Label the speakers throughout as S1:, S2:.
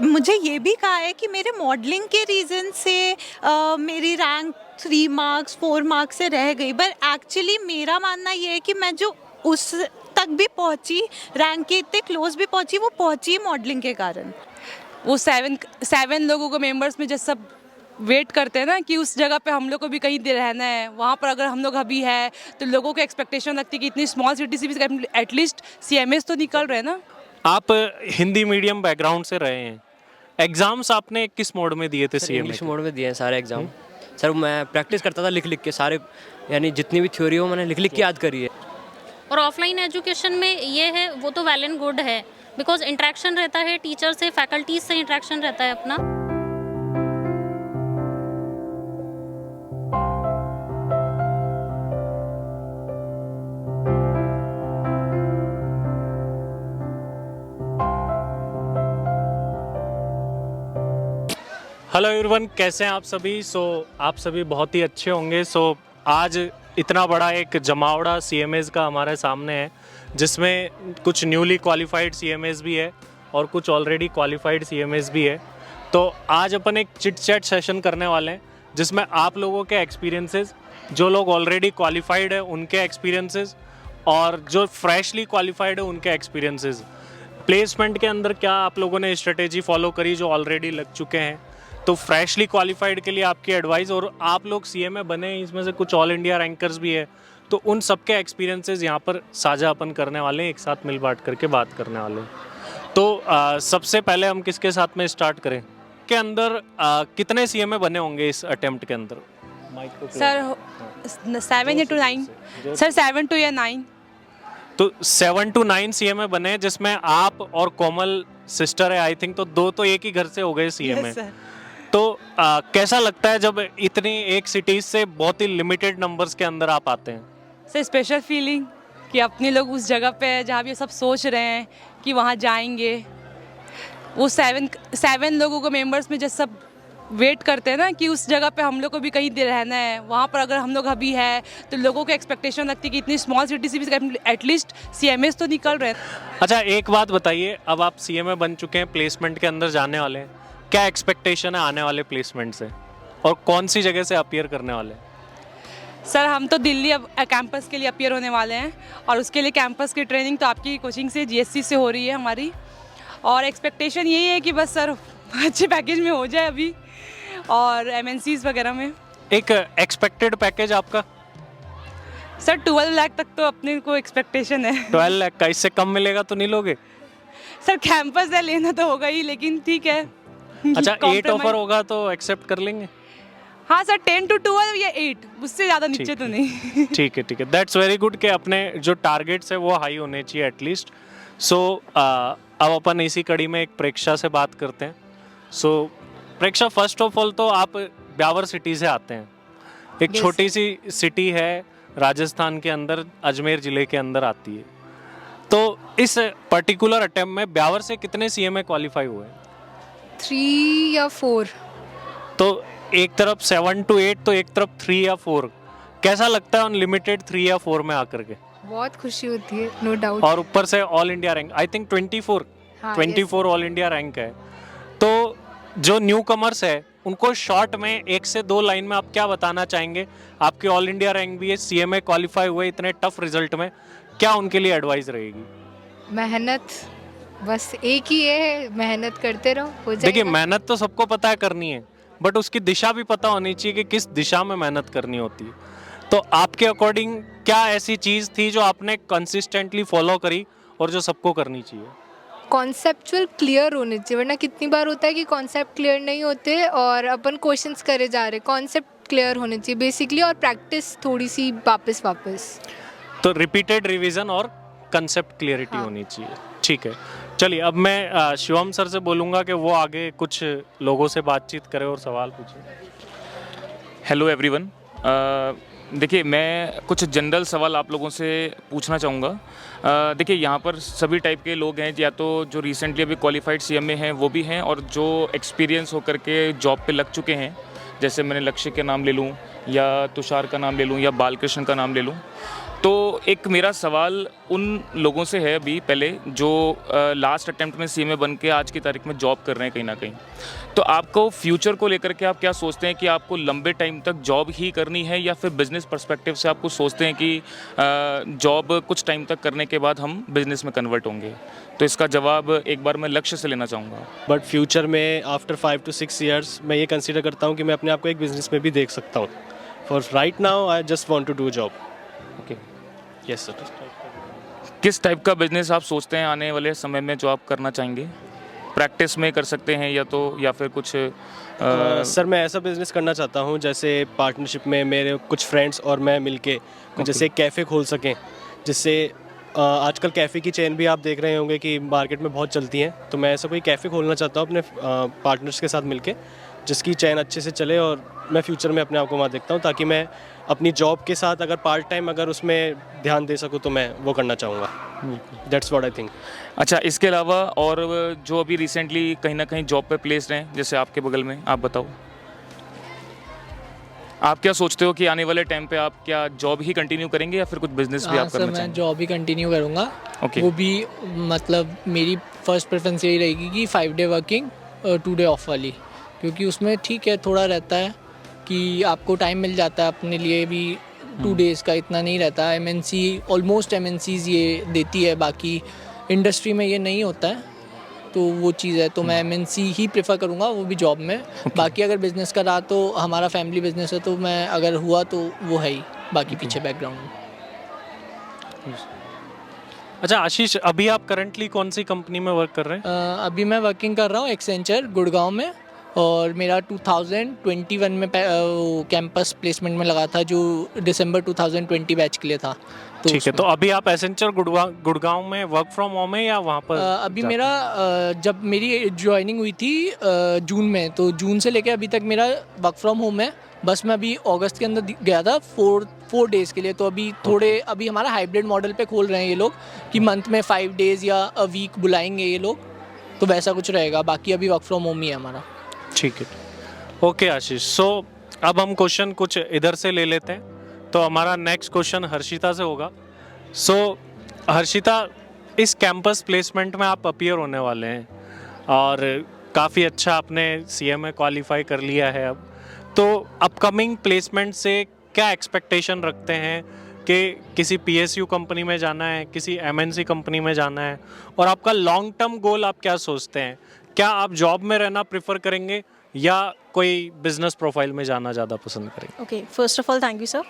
S1: मुझे ये भी कहा है कि मेरे मॉडलिंग के रीज़न से मेरी रैंक 3 मार्क्स 4 मार्क्स से रह गई, बट एक्चुअली मेरा मानना ये है कि मैं जो उस तक भी पहुंची, रैंक के इतने क्लोज भी पहुंची, वो पहुंची मॉडलिंग के कारण।
S2: वो सेवन लोगों को मेंबर्स में जैसे सब वेट करते हैं ना कि उस जगह पे हम लोग को भी कहीं रहना है, वहाँ पर अगर हम लोग अभी है तो लोगों को एक्सपेक्टेशन लगती है कि इतनी स्मॉल सिटी से भी एटलीस्ट सीएमएस तो निकल रहे हैं ना।
S3: आप हिंदी मीडियम बैकग्राउंड से रहे हैं, एग्जाम्स आपने किस मोड में दिए थे
S4: सर
S3: सीएमए
S4: इंग्लिश मोड में दिए हैं सारे एग्ज़ाम। सर मैं प्रैक्टिस करता था लिख लिख के सारे, यानी जितनी भी थ्योरी हो मैंने लिख लिख के याद करी है।
S5: और ऑफलाइन एजुकेशन में ये है, वो तो वेल एंड गुड है, बिकॉज इंटरेक्शन रहता है टीचर से, फैकल्टीज से इंटरेक्शन रहता है अपना।
S3: हेलो एवरीवन, कैसे हैं आप सभी। आप सभी बहुत ही अच्छे होंगे। आज इतना बड़ा एक जमावड़ा सीएमएस का हमारे सामने है, जिसमें कुछ न्यूली क्वालिफाइड सीएमएस भी है और कुछ ऑलरेडी क्वालिफाइड सीएमएस भी है। तो आज अपन एक चिट चैट सेशन करने वाले हैं, जिसमें आप लोगों के एक्सपीरियंसेस, जो लोग ऑलरेडी क्वालिफाइड है उनके एक्सपीरियंसेस और जो फ्रेशली क्वालिफाइड है उनके एक्सपीरियंसेस, प्लेसमेंट के अंदर क्या आप लोगों ने स्ट्रेटेजी फॉलो करी जो ऑलरेडी लग चुके हैं, तो फ्रेशली क्वालिफाइड के लिए आपकी एडवाइस, और आप लोग सीएमए बने हैं, इसमें से कुछ ऑल इंडिया रैंकर्स भी है, तो उन सबके एक्सपीरियंसेस यहाँ पर साझा अपन करने वाले हैं, एक साथ मिल बांट करके बात करने वाले हैं। तो सबसे पहले हम किसके साथ में स्टार्ट करें? के अंदर कितने सीएमए बने होंगे इस अटेम्प्ट के अंदर?
S2: Sir 7 to 9, sir 7 to 9।
S3: तो 7 to 9 सीएमए बने हैं, जिसमें आप और कोमल सिस्टर है आई थिंक, तो दो तो एक ही घर से हो गए सीएमए। तो कैसा लगता है जब इतनी एक सिटीज से बहुत ही लिमिटेड नंबर्स के अंदर आप आते हैं?
S2: सर स्पेशल फीलिंग कि अपने लोग उस जगह पे है जहाँ भी सब सोच रहे हैं कि वहाँ जाएंगे। वो सेवन लोगों को मेंबर्स में जैसे सब वेट करते हैं ना कि उस जगह पे हम लोग को भी कहीं रहना है, वहाँ पर अगर हम लोग अभी है तो लोगों को एक्सपेक्टेशन लगती है कि इतनी स्मॉल सिटी से भी एटलीस्ट सीएमएस तो निकल रहे हैं।
S3: अच्छा, एक बात बताइए, अब आप सीएमए बन चुके हैं, प्लेसमेंट के अंदर जाने वाले हैं, क्या एक्सपेक्टेशन है आने वाले प्लेसमेंट से और कौन सी जगह से अपीयर करने वाले हैं?
S2: सर हम तो दिल्ली अब कैंपस के लिए अपीयर होने वाले हैं, और उसके लिए कैंपस की ट्रेनिंग तो आपकी कोचिंग से जीएससी से हो रही है हमारी, और एक्सपेक्टेशन यही है कि बस सर अच्छे पैकेज में हो जाए अभी, और एमएनसीज वगैरह में।
S3: एक एक्सपेक्टेड पैकेज आपका?
S2: सर 12 लाख तक तो अपने को एक्सपेक्टेशन है।
S3: 12 लाख का, इससे कम मिलेगा तो नहीं लोगे?
S2: सर कैंपस है, लेना तो होगा ही, लेकिन ठीक है।
S3: अच्छा 8 ऑफर होगा तो एक्सेप्ट कर लेंगे?
S2: हाँ सर 10 to 12 या 8, उससे ज़्यादा नीचे तो नहीं।
S3: ठीक है, दैट्स वेरी गुड कि अपने जो टारगेट्स है वो हाई होने चाहिए एटलीस्ट। अब अपन इसी कड़ी में एक प्रेक्षा से बात करते हैं। प्रेक्षा, फर्स्ट ऑफ ऑल तो आप ब्यावर सिटी से आते हैं, एक छोटी सी सिटी है राजस्थान के अंदर, अजमेर जिले के अंदर आती है। तो इस पर्टिकुलर अटेम्प्ट में ब्यावर से कितने सीएमए क्वालिफाई हुए?
S6: 3 या 4।
S3: तो एक तरफ 7 to 8 तो एक तरफ 3 या 4। कैसा लगता है अनलिमिटेड 3 या 4 में आकर के?
S6: बहुत खुशी होती है, नो डाउट।
S3: और ऊपर से all India rank, I think 24 all India rank है। तो जो न्यू कमर्स है उनको शॉर्ट में 1 से 2 लाइन में आप क्या बताना चाहेंगे? आपकी ऑल इंडिया रैंक भी है, सीएमए क्वालिफाई हुए इतने टफ रिजल्ट में, क्या उनके लिए एडवाइस रहेगी?
S6: मेहनत, बस एक ही है, मेहनत करते रहो, हो जाएगा।
S3: देखिए, मेहनत तो सबको पता है करनी है, बट उसकी दिशा भी पता होनी चाहिए कि किस दिशा में मेहनत करनी होती है। तो आपके अकॉर्डिंग क्या ऐसी चीज़ थी जो आपने कंसिस्टेंटली फॉलो करी और जो सबको करनी चाहिए?
S6: कॉन्सेप्चुअल क्लियर होने चाहिए, वरना कितनी बार होता है कि कॉन्सेप्ट क्लियर नहीं होते और अपन क्वेश्चंस करे जा रहे। कॉन्सेप्ट क्लियर होने चाहिए बेसिकली, और प्रैक्टिस थोड़ी सी वापस।
S3: तो रिपीटेड रिवीजन और कंसेप्ट क्लियरिटी होनी चाहिए। ठीक है, चलिए अब मैं शिवम सर से बोलूँगा कि वो आगे कुछ लोगों से बातचीत करें और सवाल पूछें।
S7: हेलो एवरीवन, देखिए मैं कुछ जनरल सवाल आप लोगों से पूछना चाहूँगा। देखिए यहाँ पर सभी टाइप के लोग हैं, या तो जो रिसेंटली अभी क्वालिफाइड सीएमए हैं वो भी हैं, और जो एक्सपीरियंस होकर के जॉब पे लग चुके हैं, जैसे मैंने लक्ष्य का नाम ले लूँ या तुषार का नाम ले लूँ या बालकृष्ण का नाम ले लूँ। तो एक मेरा सवाल उन लोगों से है अभी पहले जो लास्ट अटेम्प्ट में सीएमए बन के आज की तारीख में जॉब कर रहे हैं कहीं ना कहीं, तो आपको फ्यूचर को लेकर के आप क्या सोचते हैं कि आपको लंबे टाइम तक जॉब ही करनी है या फिर बिजनेस पर्सपेक्टिव से आपको सोचते हैं कि जॉब कुछ टाइम तक करने के बाद हम बिजनेस में कन्वर्ट होंगे? तो इसका जवाब एक बार मैं लक्ष्य से लेना चाहूँगा।
S8: बट फ्यूचर में आफ्टर 5 to 6 ईयर्स मैं ये कंसिडर करता हूँ कि मैं अपने आप को एक बिज़नेस में भी देख सकता हूँ। For right now I just want to do job.
S7: Okay,
S8: yes sir.
S7: किस टाइप का बिजनेस आप सोचते हैं आने वाले समय में जो आप करना चाहेंगे? प्रैक्टिस में कर सकते हैं या फिर कुछ
S8: सर मैं ऐसा बिज़नेस करना चाहता हूँ जैसे पार्टनरशिप में मेरे कुछ फ्रेंड्स और मैं मिलके जैसे एक कैफ़े खोल सकें, जिससे आजकल कैफ़े की चेन भी आप देख रहे होंगे कि मार्केट में बहुत चलती हैं। तो मैं ऐसा कोई कैफ़े खोलना चाहता हूँ अपने पार्टनर्स के साथ मिलके, जिसकी चेन अच्छे से चले और मैं फ्यूचर में अपने आप को वहाँ देखता हूँ, ताकि मैं अपनी जॉब के साथ अगर पार्ट टाइम अगर उसमें ध्यान दे सकूँ तो मैं वो करना चाहूँगा। That's what I think.
S7: अच्छा, इसके अलावा और जो अभी रिसेंटली कहीं ना कहीं जॉब पे प्लेस्ड हैं जैसे आपके बगल में, आप बताओ आप क्या सोचते हो कि आने वाले टाइम पे आप क्या जॉब ही कंटिन्यू करेंगे या फिर कुछ बिजनेस भी आप
S9: सर
S7: करना
S9: मैं
S7: चाहेंगे?
S9: जॉब ही कंटिन्यू करूँगा।
S7: Okay.
S9: वो भी मतलब मेरी फर्स्ट प्रेफरेंस यही रहेगी कि 5 डे वर्किंग 2 डे ऑफ वाली, क्योंकि उसमें ठीक है थोड़ा रहता है कि आपको टाइम मिल जाता है अपने लिए भी। 2 डेज़ का इतना नहीं रहता। एमएनसी ऑलमोस्ट एमएनसीज ये देती है, बाकी इंडस्ट्री में ये नहीं होता है, तो वो चीज़ है। तो मैं एमएनसी ही प्रेफर करूँगा, वो भी जॉब में। बाकी अगर बिज़नेस का रहा तो हमारा फैमिली बिज़नेस है, तो मैं अगर हुआ तो वो है ही, बाकी पीछे बैकग्राउंड में।
S3: अच्छा आशीष, अभी आप करंटली कौन सी कंपनी में वर्क कर रहे हैं?
S9: अभी मैं वर्किंग कर रहा हूँ एक्सेंचर गुड़गांव में, और मेरा 2021 में कैंपस प्लेसमेंट में लगा था, जो दिसंबर 2020 बैच के लिए था। तो
S3: ठीक है, तो अभी आप एसेंचर गुड़गांव में वर्क फ्रॉम होम है या वहाँ पर?
S9: अभी मेरा जब मेरी ज्वाइनिंग हुई थी जून में, तो जून से लेकर अभी तक मेरा वर्क फ्रॉम होम है। बस मैं अभी अगस्त के अंदर गया था 4 डेज़ के लिए। तो अभी अभी हमारा हाइब्रिड मॉडल पे खोल रहे हैं ये लोग कि मंथ में 5 डेज़ या अ वीक बुलाएंगे ये लोग, तो वैसा कुछ रहेगा। बाकी अभी वर्क फ्रॉम होम ही है हमारा।
S3: ठीक है, ओके आशीष। सो अब हम क्वेश्चन कुछ इधर से ले लेते हैं। तो हमारा नेक्स्ट क्वेश्चन हर्षिता से होगा। सो हर्षिता, इस कैंपस प्लेसमेंट में आप अपीयर होने वाले हैं और काफ़ी अच्छा आपने सीएमए क्वालिफाई कर लिया है अब। तो अपकमिंग प्लेसमेंट से क्या एक्सपेक्टेशन रखते हैं कि किसी पीएसयू कंपनी में जाना है, किसी एमएनसी कंपनी में जाना है, और आपका लॉन्ग टर्म गोल आप क्या सोचते हैं? क्या आप जॉब में रहना प्रेफर करेंगे या कोई बिजनेस प्रोफाइल में जाना ज़्यादा पसंद करेंगे?
S10: Okay, first of all thank you sir.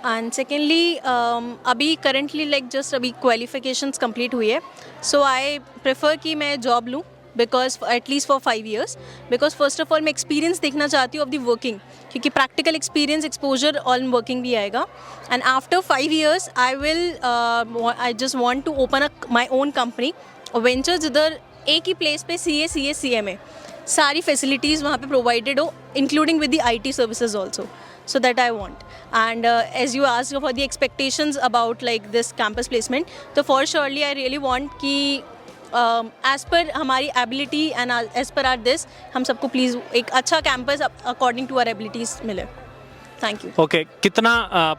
S10: And secondly अभी करंटली लाइक जस्ट अभी क्वालिफिकेशंस कंप्लीट हुई है, सो आई प्रेफर कि मैं जॉब लूँ, because at least for 5 years, because first of all मैं एक्सपीरियंस देखना चाहती हूँ ऑफ द वर्किंग, क्योंकि practical experience exposure on working भी आएगा। And after 5 years I just want to open my own company ventures, इधर एक ही प्लेस पे CA CMA सारी फैसिलिटीज़ वहाँ पे प्रोवाइडेड हो, including with the IT services also, so that I want. And as you asked for the expectations about like this campus placement, तो for surely I really want कि as per हमारी ability and as per our this, हम सबको please एक अच्छा campus according to our abilities मिले। Thank you.
S3: Okay, कितना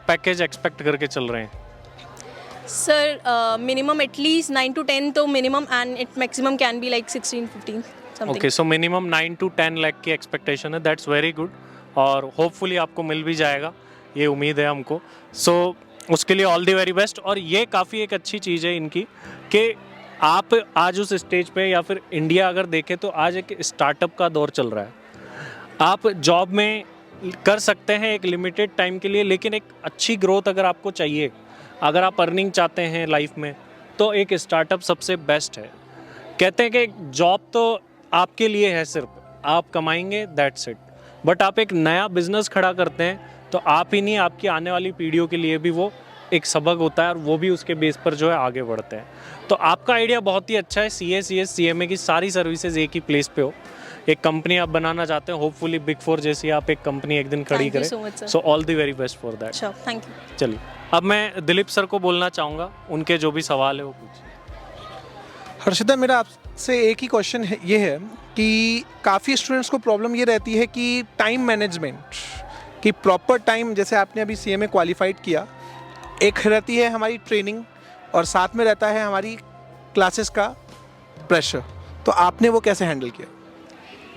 S3: package expect करके चल रहे हैं?
S10: Sir, minimum at least 9 to 10 तो minimum, and it maximum can be like 16-15 something.
S3: Okay, so minimum 9 to 10 lakh की एक्सपेक्टेशन है। दैट्स वेरी गुड, और होपफुली आपको मिल भी जाएगा, ये उम्मीद है हमको। सो उसके लिए ऑल द वेरी बेस्ट। और ये काफ़ी एक अच्छी चीज़ है इनकी कि आप आज उस स्टेज पे, या फिर इंडिया अगर देखें तो आज एक स्टार्टअप का दौर चल रहा है। आप जॉब में कर सकते हैं एक लिमिटेड टाइम के लिए, लेकिन एक अच्छी ग्रोथ अगर आपको चाहिए, अगर आप अर्निंग चाहते हैं लाइफ में, तो एक स्टार्टअप सबसे बेस्ट है। कहते हैं कि जॉब तो आपके लिए है, सिर्फ आप कमाएंगे, दैट्स इट। बट आप एक नया बिजनेस खड़ा करते हैं तो आप ही नहीं, आपकी आने वाली पीढ़ियों के लिए भी वो एक सबक होता है, और वो भी उसके बेस पर जो है आगे बढ़ते हैं। तो आपका आइडिया बहुत ही अच्छा है। CA CS CMA की सारी सर्विसेज एक ही प्लेस पे हो, एक कंपनी आप बनाना चाहते हैं, होपफुली बिग 4 जैसी आप एक कंपनी एक दिन खड़ी
S10: Thank you
S3: करें।
S10: so much, sir.
S3: So all the very best for that.
S10: Sure, thank you.
S3: चलिए, अब मैं दिलीप सर को बोलना चाहूँगा, उनके जो भी सवाल है वो पूछिए।
S11: हर्षिता, मेरा आपसे एक ही क्वेश्चन है, ये है कि काफ़ी स्टूडेंट्स को प्रॉब्लम ये रहती है कि टाइम मैनेजमेंट, कि प्रॉपर टाइम, जैसे आपने अभी CMA क्वालिफाइड किया, एक रहती है हमारी ट्रेनिंग और साथ में रहता है हमारी क्लासेस का प्रेशर, तो आपने वो कैसे हैंडल किया?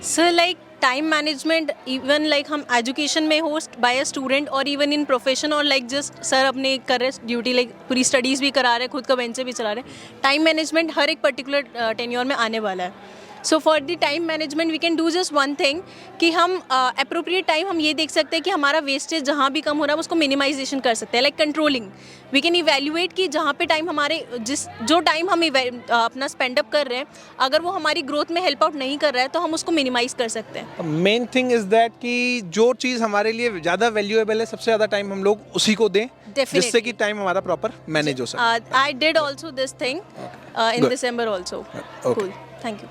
S10: Sir like time management even like हम एजुकेशन में हो बाय अ स्टूडेंट और इवन इन प्रोफेशन और लाइक जस्ट सर अपने कर रहे ड्यूटी लाइक पूरी स्टडीज़ भी करा रहे, खुद का बेंच से भी चला रहे, टाइम मैनेजमेंट हर एक पर्टिकुलर टेन्योर में आने वाला है. So for the time management we can do just one thing कि हम अप्रोप्रिएट टाइम हम ये देख सकते हैं कि हमारा वेस्टेज जहाँ भी कम हो रहा है उसको मिनिमाइजेशन कर सकते हैं. Like controlling we can evaluate कि जहाँ पे टाइम हमारे जो टाइम हम अपना स्पेंड अप कर रहे हैं अगर वो हमारी ग्रोथ में हेल्प आउट नहीं कर रहा है तो हम उसको मिनिमाइज कर सकते हैं.
S11: मेन थिंग इज दैट कि जो चीज़ हमारे लिए ज़्यादा वैल्यूएबल है, सबसे ज़्यादा टाइम हम लोग उसी को दें, जिससे कि टाइम हमारा प्रॉपर मैनेज हो सके.
S10: I did also this thing in December also. Cool, thank you.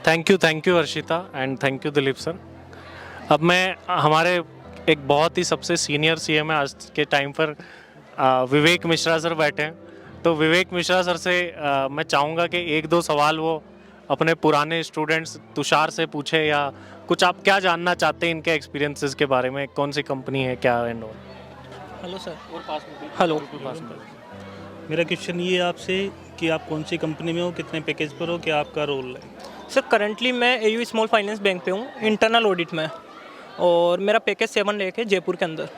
S3: Thank you Arshita and thank you Dilip sir. अब मैं हमारे एक बहुत ही सबसे सीनियर सीएम है आज के टाइम पर, विवेक मिश्रा सर बैठे हैं. तो विवेक मिश्रा सर से मैं चाहूँगा कि एक दो सवाल वो अपने पुराने स्टूडेंट्स तुषार से पूछे, या कुछ आप क्या जानना चाहते हैं इनके एक्सपीरियंसेस के बारे में, कौन सी कंपनी है क्या and all.
S12: Hello sir. Hello. मेरा क्वेश्चन ये है आपसे कि आप कौन सी कंपनी में हो, कितने पैकेज पर हो, क्या आपका रोल है?
S13: सर करंटली मैं एयू स्मॉल फाइनेंस बैंक पे हूँ इंटरनल ऑडिट में, और मेरा पैकेज 7 लाख है जयपुर के अंदर.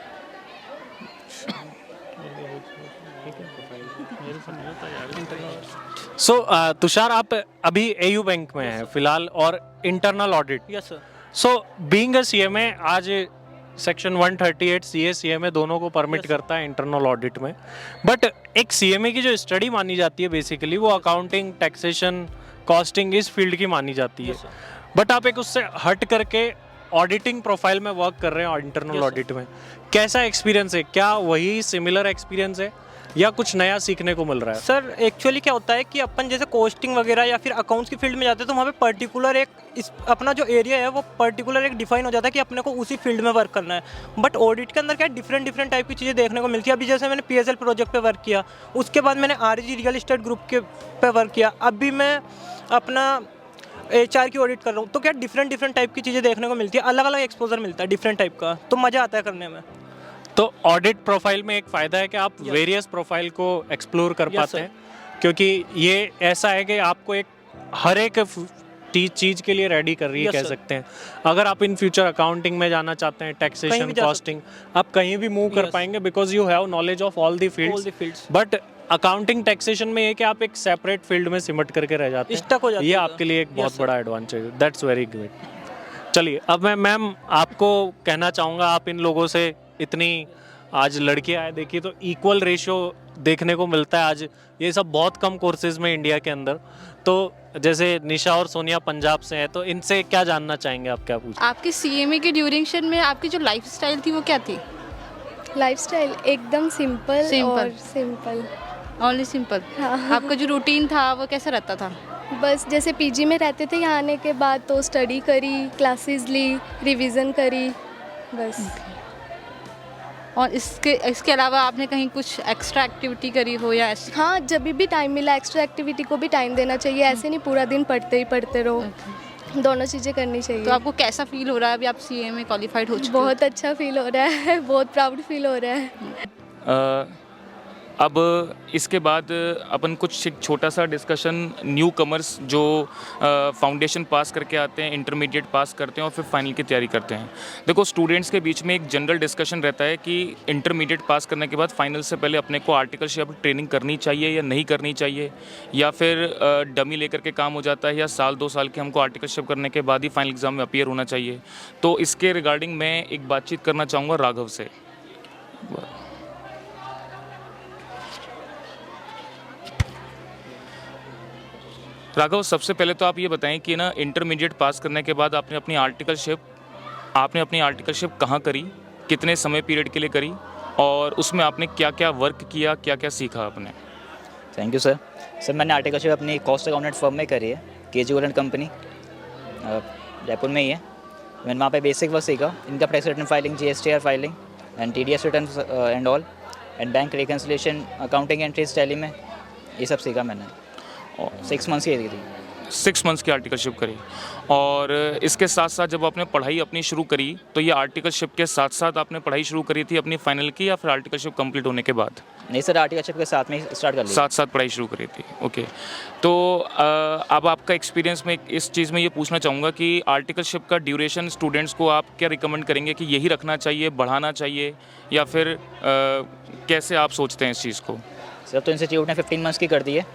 S3: सो तुषार, आप अभी एयू बैंक में हैं फिलहाल और internal audit.
S13: Yes sir.
S3: So being a CMA, आज सेक्शन 138 सीए सीएमए दोनों को परमिट करता है इंटरनल ऑडिट में. बट एक सीएमए की जो स्टडी मानी जाती है बेसिकली वो अकाउंटिंग, टैक्सेशन, कॉस्टिंग इस फील्ड की मानी जाती है. बट आप एक उससे हट करके ऑडिटिंग प्रोफाइल में वर्क कर रहे हैं इंटरनल ऑडिट में. कैसा एक्सपीरियंस है? क्या वही सिमिलर एक्सपीरियंस है या कुछ नया सीखने को मिल रहा है?
S13: सर एक्चुअली क्या होता है कि अपन जैसे कॉस्टिंग वगैरह या फिर अकाउंट्स की फील्ड में जाते हैं तो वहाँ पे पर्टिकुलर एक अपना जो एरिया है वो पर्टिकुलर एक डिफाइन हो जाता है कि अपने को उसी फील्ड में वर्क करना है. बट ऑडिट के अंदर क्या डिफरेंट टाइप की चीज़ें देखने को मिलती है. अभी जैसे मैंने PSL प्रोजेक्ट पे वर्क किया, उसके बाद मैंने RG रियल एस्टेट ग्रुप के पे वर्क किया, अभी मैं अपना HR की ऑडिट कर रहा हूँ. तो क्या डिफरेंट टाइप की चीज़ें देखने को मिलती है, अलग अलग एक्सपोजर मिलता है डिफरेंट टाइप का, तो मज़ा आता है करने में.
S3: तो ऑडिट प्रोफाइल में एक फ़ायदा है कि आप वेरियस प्रोफाइल को एक्सप्लोर कर पाते हैं, क्योंकि ये ऐसा है कि आपको एक हर एक चीज़ के लिए रेडी कर रही है, कह सकते हैं. अगर आप इन फ्यूचर अकाउंटिंग में जाना चाहते हैं, टैक्सेशन, कॉस्टिंग, आप कहीं भी मूव कर पाएंगे because you have knowledge of all the fields. But accounting, taxation में ये कि आप एक सेपरेट फील्ड में सिमट करके रह जाते हैं, ये आपके लिए एक बहुत बड़ा एडवांटेज है. That's very great. चलिए, अब मैं मैम आपको कहना चाहूँगा, आप इन लोगों से इतनी आज लड़कियां आए देखिए तो इक्वल रेशियो देखने को मिलता है आज. ये सब बहुत कम कोर्सेज में इंडिया के अंदर. तो जैसे निशा और सोनिया पंजाब से हैं, तो इनसे क्या जानना चाहेंगे आप? क्या पूछें?
S14: आपके सीएमए के ड्यूरेशन में आपकी जो लाइफस्टाइल थी वो क्या थी?
S15: लाइफस्टाइल एकदम सिंपल
S14: ओनली सिंपल.
S15: हाँ.
S14: आपका जो रूटीन था वो कैसा रहता था?
S15: बस जैसे पीजी में रहते थे, यहाँ आने के बाद तो स्टडी करी, क्लासेस ली, रिवीजन करी, बस.
S14: और इसके अलावा आपने कहीं कुछ एक्स्ट्रा एक्टिविटी करी हो या ऐसे?
S15: हाँ, जब भी टाइम मिला एक्स्ट्रा एक्टिविटी को भी टाइम देना चाहिए. ऐसे नहीं पूरा दिन पढ़ते रहो. दोनों चीज़ें करनी चाहिए.
S14: तो आपको कैसा फील हो रहा है अभी आप सीएमए क्वालिफाइड हो चुके हो?
S15: बहुत अच्छा फील हो रहा है, बहुत प्राउड फील हो रहा है.
S7: अब इसके बाद अपन कुछ एक छोटा सा डिस्कशन न्यू कमर्स जो फाउंडेशन पास करके आते हैं, इंटरमीडिएट पास करते हैं और फिर फाइनल की तैयारी करते हैं. देखो, स्टूडेंट्स के बीच में एक जनरल डिस्कशन रहता है कि इंटरमीडिएट पास करने के बाद फाइनल से पहले अपने को आर्टिकलशिप ट्रेनिंग करनी चाहिए या नहीं करनी चाहिए, या फिर डमी लेकर के काम हो जाता है, या साल 2 साल के हमको आर्टिकलशिप करने के बाद ही फाइनल एग्ज़ाम में अपीयर होना चाहिए. तो इसके रिगार्डिंग मैं एक बातचीत करना चाहूँगा राघव से. राघव, सबसे पहले तो आप ये बताएं कि ना इंटरमीडिएट पास करने के बाद आपने अपनी आर्टिकलशिप कहाँ करी, कितने समय पीरियड के लिए करी, और उसमें आपने क्या क्या वर्क किया, क्या क्या सीखा आपने?
S16: Thank you sir. मैंने आर्टिकलशिप अपनी कॉस्ट अकाउंटेंट फर्म में करी है, KG गोल्ड कंपनी, जयपुर में ही है. मैंने वहाँ पे बेसिक वर्क सीखा, income tax return filing, GSTR filing and TDS return and all, and bank reconciliation, accounting entries tally में, ये सब सीखा मैंने. 6 मंथ्स की थी.
S7: 6 मंथ्स की आर्टिकलशिप करी। और इसके साथ साथ जब आपने पढ़ाई अपनी शुरू करी तो ये आर्टिकलशिप के साथ साथ आपने पढ़ाई शुरू करी थी अपनी फाइनल की, या फिर आर्टिकलशिप कंप्लीट होने के बाद?
S16: नहीं सर, आर्टिकलशिप के साथ में ही स्टार्ट कर लिया।
S7: साथ साथ पढ़ाई शुरू करी थी, ओके। तो अब आपका एक्सपीरियंस में इस चीज़ में ये पूछना चाहूँगा कि आर्टिकलशिप का ड्यूरेशन स्टूडेंट्स को आप क्या रिकमेंड करेंगे कि यही रखना चाहिए, बढ़ाना चाहिए, या फिर कैसे आप सोचते हैं इस चीज़ को?
S16: सर तो इंस्टीट्यूट ने 15 मंथ्स की कर दी है,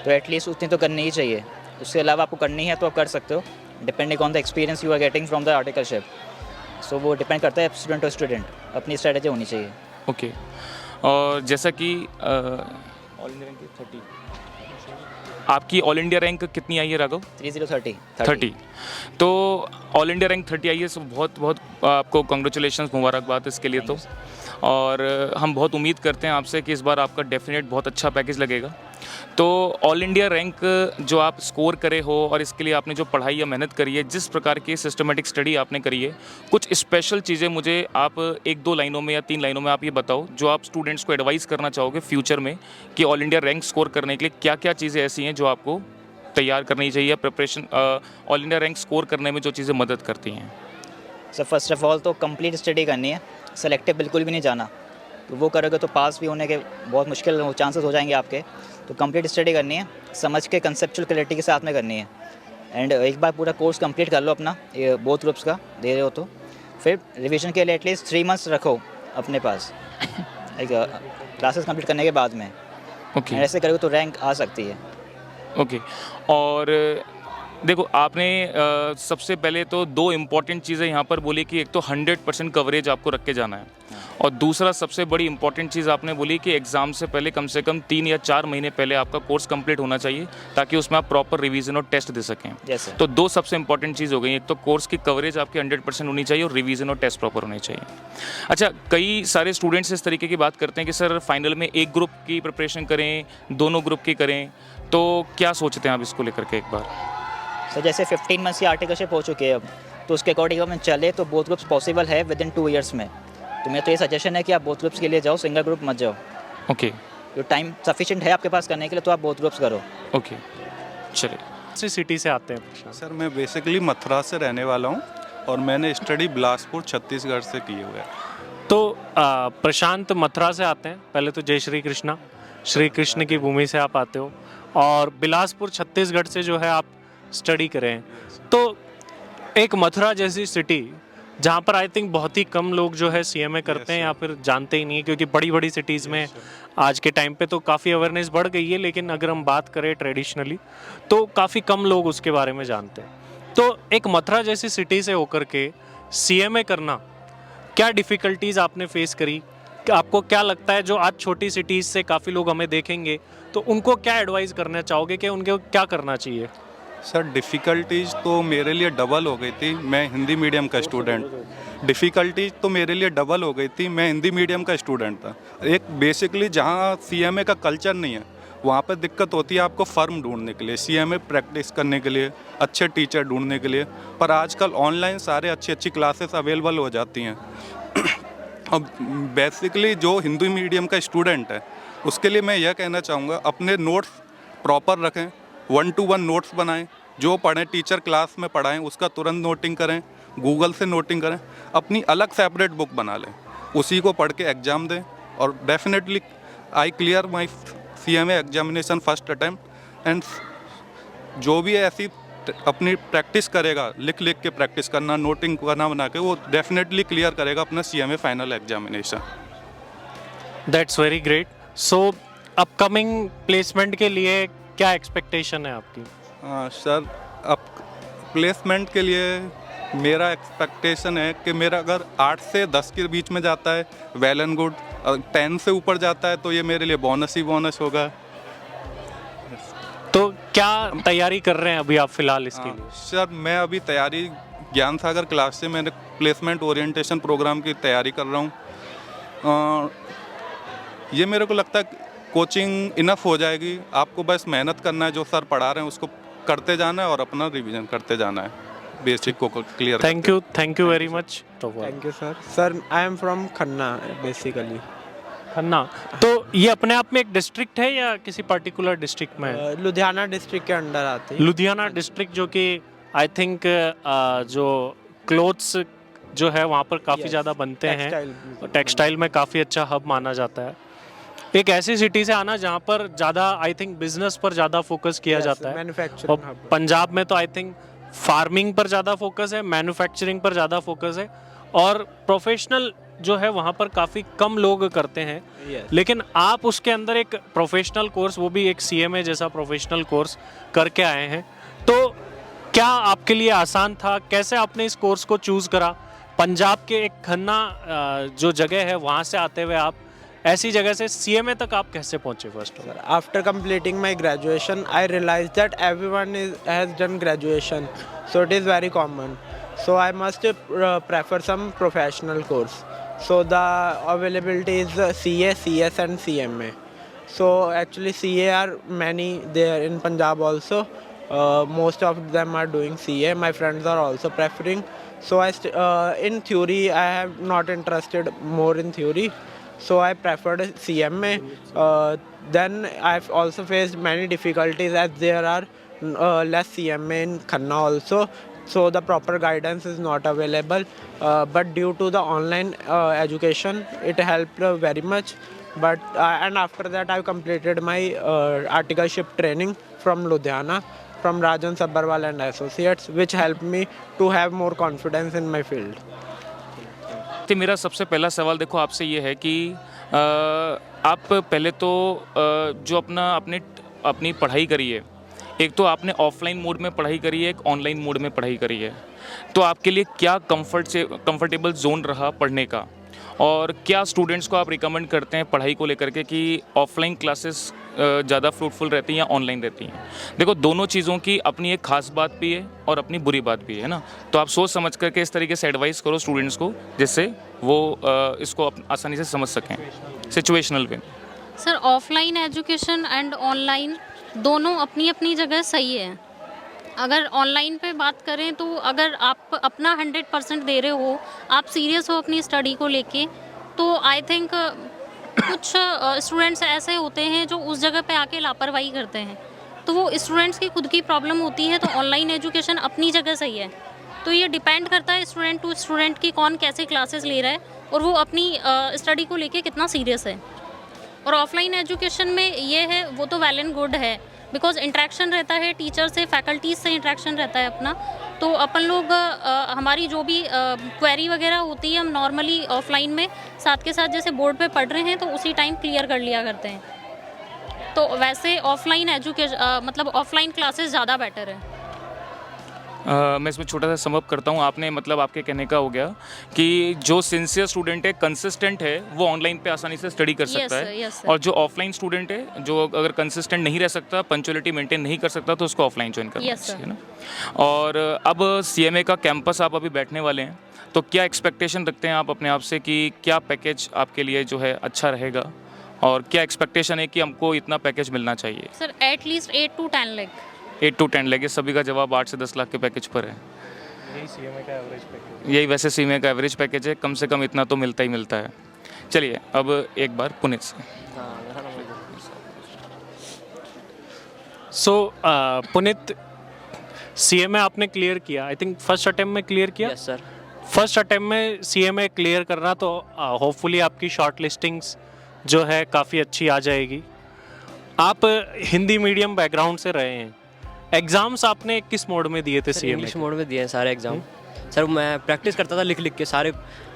S16: तो एटलीस्ट उतनी तो करनी ही चाहिए। उसके अलावा आपको करनी है तो आप कर सकते हो, depending on the experience you are getting from the आर्टिकलशिप। सो वो डिपेंड करता है स्टूडेंट टू स्टूडेंट, अपनी स्ट्रेटजी होनी चाहिए।
S7: ओके। और जैसा कि ऑल इंडिया रैंक 30, आपकी ऑल इंडिया रैंक कितनी आई है राघव?
S16: 30
S7: तो ऑल इंडिया रैंक 30 आई है, सो बहुत बहुत आपको कॉन्ग्रेचुलेशन, मुबारकबाद इसके लिए। तो और हम बहुत उम्मीद करते हैं आपसे कि इस बार आपका डेफिनेट बहुत अच्छा पैकेज लगेगा। तो ऑल इंडिया रैंक जो आप स्कोर करे हो और इसके लिए आपने जो पढ़ाई या मेहनत करी है, जिस प्रकार की सिस्टमेटिक स्टडी आपने करी है, कुछ स्पेशल चीज़ें मुझे आप 1-2 लाइनों में या 3 लाइनों में आप ये बताओ जो आप स्टूडेंट्स को एडवाइस करना चाहोगे फ्यूचर में कि ऑल इंडिया रैंक स्कोर करने के लिए क्या क्या चीज़ें ऐसी हैं जो आपको तैयार करनी चाहिए, preparation all India rank score करने में जो चीज़ें मदद करती हैं?
S16: सर फर्स्ट ऑफ ऑल तो कंप्लीट स्टडी करनी है, सेलेक्टिव बिल्कुल भी नहीं जाना। तो वो करोगे तो पास भी होने के बहुत मुश्किल चांसेस हो जाएंगे आपके। तो कंप्लीट स्टडी करनी है, समझ के कंसेप्चुअल क्लैरिटी के साथ में करनी है। एंड एक बार पूरा कोर्स कंप्लीट कर लो अपना, ये बोथ ग्रुप्स का दे रहे हो तो फिर रिवीजन के लिए एटलीस्ट 3 मंथ्स रखो अपने पास एक क्लासेस कंप्लीट करने के बाद में।
S7: ओके।
S16: ऐसे करोगे तो रैंक आ सकती है।
S7: ओके। और देखो आपने सबसे पहले तो 2 इम्पॉर्टेंट चीज़ें यहाँ पर बोली कि एक तो 100% कवरेज आपको रख के जाना है, और दूसरा सबसे बड़ी इंपॉर्टेंट चीज़ आपने बोली कि एग्ज़ाम से पहले कम से कम 3 या 4 महीने पहले आपका कोर्स कंप्लीट होना चाहिए ताकि उसमें आप प्रॉपर रिवीजन और टेस्ट दे सकें।
S16: Yes, sir.
S7: तो 2 सबसे इंपॉर्टेंट चीज़ हो गई, एक तो कोर्स की कवरेज आपकी 100% होनी चाहिए और रिवीजन और टेस्ट प्रॉपर होने चाहिए। अच्छा, कई सारे स्टूडेंट्स इस तरीके की बात करते हैं कि सर फाइनल में एक ग्रुप की प्रिपरेशन करें, दोनों ग्रुप की करें, तो क्या सोचते हैं आप इसको लेकर के? एक बार
S16: सर जैसे 15 मंथ्स की आर्टिकलशिप हो चुकी है अब, तो उसके अकॉर्डिंग अगर चले तो बोथ ग्रुप्स पॉसिबल है विद इन 2 ईयर्स में। तो मेरा तो ये सजेशन है कि आप बोथ ग्रुप्स के लिए जाओ, सिंगल ग्रुप मत जाओ।
S7: ओके।
S16: तो टाइम सफिशिएंट है आपके पास करने के लिए तो आप बोथ ग्रुप्स करो।
S7: ओके, चलिए।
S3: किसी सिटी से आते हैं?
S17: सर मैं बेसिकली मथुरा से रहने वाला हूँ और मैंने स्टडी बिलासपुर छत्तीसगढ़ से की हुई है।
S3: तो प्रशांत मथुरा से आते हैं, पहले तो जय श्री कृष्णा, श्री कृष्ण की भूमि से आप आते हो और बिलासपुर छत्तीसगढ़ से जो है आप स्टडी करें। तो एक मथुरा जैसी सिटी जहाँ पर आई थिंक बहुत ही कम लोग जो है सीएमए करते हैं या फिर जानते ही नहीं है, क्योंकि बड़ी बड़ी सिटीज़ में आज के टाइम पे तो काफ़ी अवेयरनेस बढ़ गई है, लेकिन अगर हम बात करें ट्रेडिशनली तो काफ़ी कम लोग उसके बारे में जानते हैं। तो एक मथुरा जैसी सिटी से होकर के सीएमए करना, क्या डिफ़िकल्टीज़ आपने फेस करी? आपको क्या लगता है जो आज छोटी सिटीज़ से काफ़ी लोग हमें देखेंगे तो उनको क्या एडवाइस करना चाहोगे कि उनको क्या करना चाहिए?
S17: सर डिफ़िकल्टीज तो मेरे लिए डबल हो गई थी, मैं हिंदी मीडियम का स्टूडेंट। डिफ़िकल्टीज तो मेरे लिए डबल हो गई थी, मैं हिंदी मीडियम का स्टूडेंट था। एक बेसिकली जहाँ सीएमए का कल्चर नहीं है वहाँ पर दिक्कत होती है आपको फर्म ढूंढने के लिए, सीएमए प्रैक्टिस करने के लिए, अच्छे टीचर ढूंढने के लिए। पर आजकल ऑनलाइन सारे अच्छी क्लासेस अवेलेबल हो जाती हैं। अब बेसिकली जो हिंदी मीडियम का स्टूडेंट है उसके लिए मैं यह कहना चाहूँगा अपने नोट्स प्रॉपर रखें, 1-to-1 नोट्स बनाएं, जो पढ़ें टीचर क्लास में पढ़ाएं उसका तुरंत नोटिंग करें, गूगल से नोटिंग करें, अपनी अलग सेपरेट बुक बना लें, उसी को पढ़ के एग्ज़ाम दें। और definitely I clear my CMA examination first attempt. And जो भी ऐसी अपनी प्रैक्टिस करेगा, लिख के प्रैक्टिस करना, नोटिंग करना बना के, वो डेफिनेटली क्लियर करेगा अपना CMA final examination.
S3: That's very great. So upcoming placement के लिए क्या एक्सपेक्टेशन है आपकी?
S17: सर अब प्लेसमेंट के लिए मेरा एक्सपेक्टेशन है कि मेरा अगर 8 से 10 के बीच में जाता है वेल एंड गुड, 10 से ऊपर जाता है तो ये मेरे लिए बोनस ही बोनस होगा।
S3: तो क्या तैयारी कर रहे हैं अभी आप फिलहाल इसके लिए?
S17: सर मैं अभी तैयारी ज्ञान सागर क्लास से मैंने प्लेसमेंट ओरिएंटेशन प्रोग्राम की तैयारी कर रहा हूँ। ये मेरे को लगता है कोचिंग इनफ हो जाएगी, आपको बस मेहनत करना है, जो सर पढ़ा रहे हैं उसको करते जाना है और अपना रिवीजन करते जाना है, बेसिक को clear.
S3: Thank you very much.
S18: Thank you sir. Sir I am from Khanna basically.
S3: Khanna. तो ये अपने आप में एक डिस्ट्रिक्ट है या किसी पर्टिकुलर डिस्ट्रिक्ट में है?
S18: लुधियाना डिस्ट्रिक्ट के अंडर आती है।
S3: लुधियाना डिस्ट्रिक्ट, जो कि आई थिंक जो क्लोथ्स जो है वहाँ पर काफ़ी ज़्यादा बनते हैं, टेक्सटाइल में काफ़ी अच्छा हब माना जाता है। एक ऐसी सिटी से आना जहाँ पर ज़्यादा आई थिंक बिजनेस पर ज़्यादा फोकस किया जाता है,
S18: मैन्युफैक्चरिंग
S3: और पंजाब में तो आई थिंक फार्मिंग पर ज़्यादा फोकस है, मैन्युफैक्चरिंग पर ज़्यादा फोकस है, और प्रोफेशनल जो है वहाँ पर काफ़ी कम लोग करते हैं। लेकिन आप उसके अंदर एक प्रोफेशनल कोर्स, वो भी एक CMA जैसा प्रोफेशनल कोर्स करके आए हैं। तो क्या आपके लिए आसान था? कैसे आपने इस कोर्स को चूज़ करा? पंजाब के एक खन्ना जो जगह है वहाँ से आते हुए आप ऐसी जगह से CMA तक आप कैसे पहुँचे? First of all,
S18: after completing my graduation, I realized that everyone has done graduation, so it is very common. So I must prefer some professional course. So the availability is CA, CS and CMA. So actually CA are many there in Punjab also. Most of them are doing CA. My friends are also preferring. So in theory I have not interested more in theory. So I preferred CMA. Then I've also faced many difficulties as there are less CMA in Khanna also. So the proper guidance is not available. But due to the online education, it helped very much. But and after that, I completed my articleship training from Ludhiana, from Rajan Sabharwal and Associates, which helped me to have more confidence in my field.
S7: तो मेरा सबसे पहला सवाल देखो आपसे ये है कि आप पहले तो जो अपनी पढ़ाई करी है, एक तो आपने ऑफलाइन मोड में पढ़ाई करी है, एक ऑनलाइन मोड में पढ़ाई करी है, तो आपके लिए क्या कंफर्टेबल जोन रहा पढ़ने का, और क्या स्टूडेंट्स को आप रिकमेंड करते हैं पढ़ाई को लेकर के कि ऑफलाइन क्लासेस ज़्यादा फ्रूटफुल रहती हैं या ऑनलाइन रहती हैं? देखो दोनों चीज़ों की अपनी एक खास बात भी है और अपनी बुरी बात भी है ना, तो आप सोच समझ करके इस तरीके से एडवाइस करो स्टूडेंट्स को जिससे वो इसको आसानी से समझ सकें situational way.
S5: Sir offline education and online दोनों अपनी अपनी जगह सही है। अगर ऑनलाइन पे बात करें तो अगर आप अपना 100% दे रहे हो, आप सीरियस हो अपनी स्टडी को लेके, तो आई थिंक कुछ स्टूडेंट्स ऐसे होते हैं जो उस जगह पे आके लापरवाही करते हैं, तो वो स्टूडेंट्स की खुद की प्रॉब्लम होती है। तो ऑनलाइन एजुकेशन अपनी जगह सही है। तो ये डिपेंड करता है स्टूडेंट टू स्टूडेंट की कौन कैसे क्लासेस ले रहा है और वो अपनी स्टडी को लेके कितना सीरियस है। और ऑफलाइन एजुकेशन में ये है, वो तो वेल एंड गुड है, बिकॉज इंटरेक्शन रहता है टीचर से, फैकल्टीज से इंटरेक्शन रहता है अपना। तो अपन लोग हमारी जो भी क्वेरी वगैरह होती है हम नॉर्मली ऑफलाइन में साथ के साथ जैसे बोर्ड पे पढ़ रहे हैं तो उसी टाइम क्लियर कर लिया करते हैं। तो वैसे ऑफलाइन एजुकेशन मतलब ऑफलाइन क्लासेस ज़्यादा बेटर है।
S7: मैं इसमें छोटा सा समअप करता हूँ। आपने मतलब आपके कहने का हो गया कि जो सिंसियर स्टूडेंट है, कंसिस्टेंट है, वो ऑनलाइन पे आसानी से स्टडी कर सकता है।
S5: yes, sir.
S7: और जो ऑफलाइन स्टूडेंट है, जो अगर कंसिस्टेंट नहीं रह सकता, पंचुअलिटी मेंटेन नहीं कर सकता, तो उसको ऑफलाइन ज्वाइन करना चाहिए ना। और अब CMA का कैंपस आप अभी बैठने वाले हैं, तो क्या एक्सपेक्टेशन रखते हैं आप अपने आप से कि क्या पैकेज आपके लिए जो है अच्छा रहेगा, और क्या एक्सपेक्टेशन है कि हमको इतना पैकेज मिलना चाहिए?
S5: Sir at least 8 to 10 lakh.
S7: 8 to 10 lakh, सभी का जवाब 8 से 10 लाख के पैकेज पर है।
S3: यही CMA का एवरेज पैकेज,
S7: यही वैसे CMA का एवरेज पैकेज है, कम से कम इतना तो मिलता ही मिलता है। चलिए अब एक बार पुनीत से।
S3: सो पुनीत, CMA आपने क्लियर किया, आई थिंक फर्स्ट अटेम्प्ट में क्लियर किया?
S4: Yes sir.
S3: फर्स्ट अटेम्प्ट में CMA क्लियर करना, तो होपफुली आपकी शॉर्ट लिस्टिंग्स जो है काफ़ी अच्छी आ जाएगी। आप हिंदी मीडियम बैकग्राउंड से रहे हैं, एग्ज़ाम्स आपने किस मोड में दिए थे? CMA
S4: इंग्लिश मोड में दिए हैं सारे एग्ज़ाम। सर मैं प्रैक्टिस करता था लिख लिख के सारे,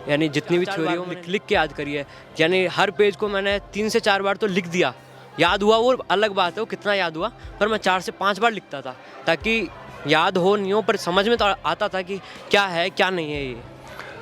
S4: यानी जितनी भी थ्योरी हो लिख के याद करी है। यानी हर पेज को मैंने 3 से 4 बार तो लिख दिया। याद हुआ वो अलग बात है, वो कितना याद हुआ, पर मैं 4 से 5 बार लिखता था ताकि याद हो नहीं हो, पर समझ में तो आता था कि क्या है क्या नहीं है ये।